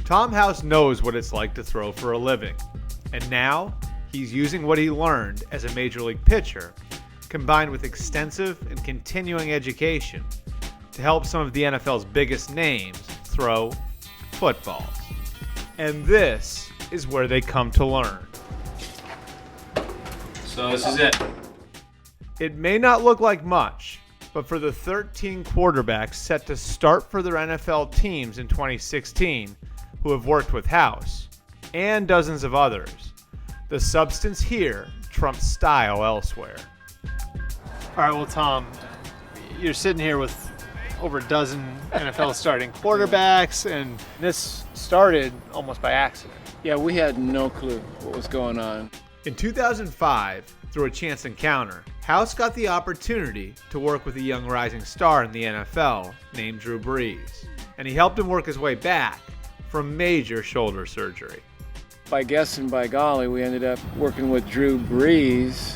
Tom House knows what it's like to throw for a living, and now he's using what he learned as a major league pitcher, combined with extensive and continuing education, to help some of the NFL's biggest names throw footballs. And this is where they come to learn. So this is it. It may not look like much, but for the 13 quarterbacks set to start for their NFL teams in 2016 who have worked with House, and dozens of others, the substance here trumps style elsewhere. All right, well, Tom, you're sitting here with over a dozen NFL starting quarterbacks, and this started almost by accident. Yeah, we had no clue what was going on. In 2005, through a chance encounter, House got the opportunity to work with a young rising star in the NFL named Drew Brees, and he helped him work his way back from major shoulder surgery. By guess and by golly, we ended up working with Drew Brees,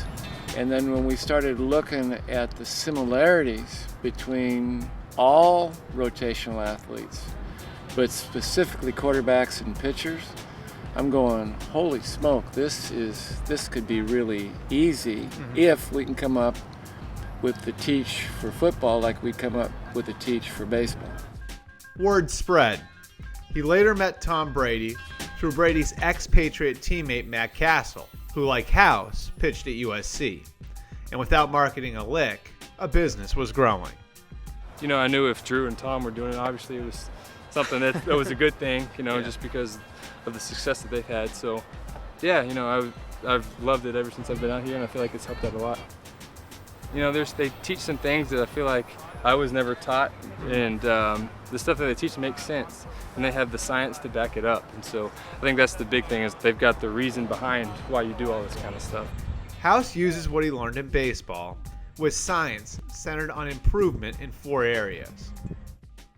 and then when we started looking at the similarities between all rotational athletes, but specifically quarterbacks and pitchers, I'm going, holy smoke, this could be really easy if we can come up with the teach for football like we come up with the teach for baseball. Word spread. He later met Tom Brady through Brady's ex-Patriot teammate Matt Castle, who, like House, pitched at USC. And without marketing a lick, a business was growing. You know, I knew if Drew and Tom were doing it, obviously it was something that was a good thing, you know, just because of the success that they've had. So, yeah, you know, I've loved it ever since I've been out here, and I feel like it's helped out a lot. You know, they teach some things that I feel like I was never taught, and the stuff that they teach makes sense, and they have the science to back it up. And so I think that's the big thing, is they've got the reason behind why you do all this kind of stuff. House uses what he learned in baseball with science centered on improvement in 4 areas: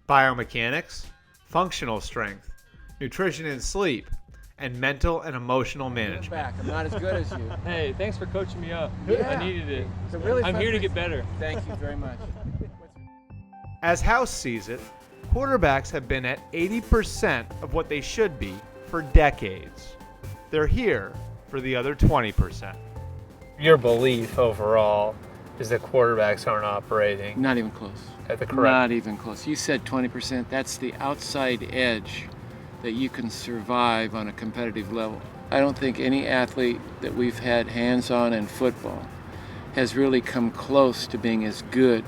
biomechanics, functional strength, nutrition and sleep, and mental and emotional management. Back. I'm not as good as you. Hey, thanks for coaching me up. Yeah. I needed it. It's a really I'm here to get better. Thank you very much. As House sees it, quarterbacks have been at 80% of what they should be for decades. They're here for the other 20%. Your belief overall is that quarterbacks aren't operating Not even close. at the Not even close. You said 20%. That's the outside edge that you can survive on a competitive level. I don't think any athlete that we've had hands-on in football has really come close to being as good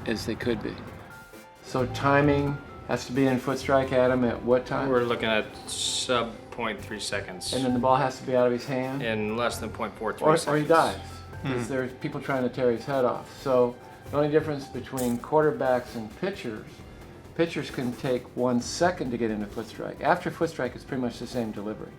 as they could be. So timing has to be in foot strike, Adam, at what time? We're looking at sub 0.3 seconds. And then the ball has to be out of his hand? In less than 0.43 seconds. Or he dies, because there's people trying to tear his head off. So the only difference between quarterbacks and pitchers can take 1 second to get into foot strike. After foot strike, it's pretty much the same delivery.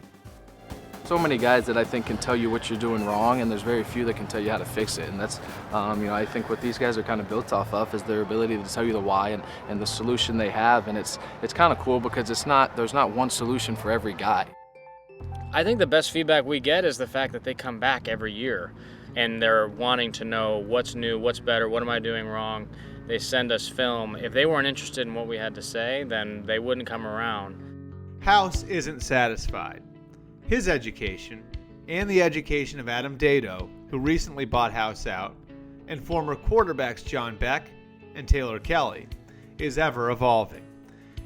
So many guys that I think can tell you what you're doing wrong, and there's very few that can tell you how to fix it. And that's, you know, I think what these guys are kind of built off of is their ability to tell you the why and the solution they have. And it's kind of cool because there's not one solution for every guy. I think the best feedback we get is the fact that they come back every year and they're wanting to know what's new, what's better, what am I doing wrong. They send us film. If they weren't interested in what we had to say, then they wouldn't come around. House isn't satisfied. His education, and the education of Adam Dado, who recently bought House out, and former quarterbacks John Beck and Taylor Kelly, is ever evolving.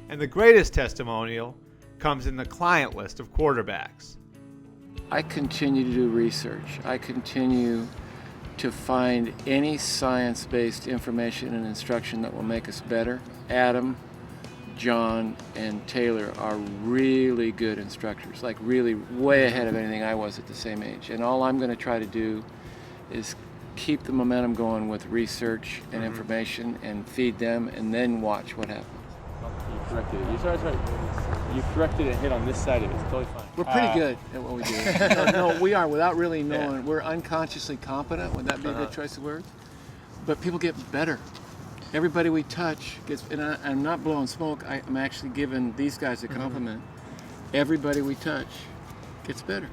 And the greatest testimonial comes in the client list of quarterbacks. I continue to do research. I continue to find any science-based information and instruction that will make us better. Adam, John, and Taylor are really good instructors, like really way ahead of anything I was at the same age. And all I'm going to try to do is keep the momentum going with research and information and feed them, and then watch what happens. You corrected it. That's right. You corrected it and hit on this side of it. It's totally fine. We're pretty good at what we do. No, we are, without really knowing. We're unconsciously competent. Would that be a good choice of words? But people get better. Everybody we touch gets, and I'm not blowing smoke, I'm actually giving these guys a compliment. Everybody we touch gets better.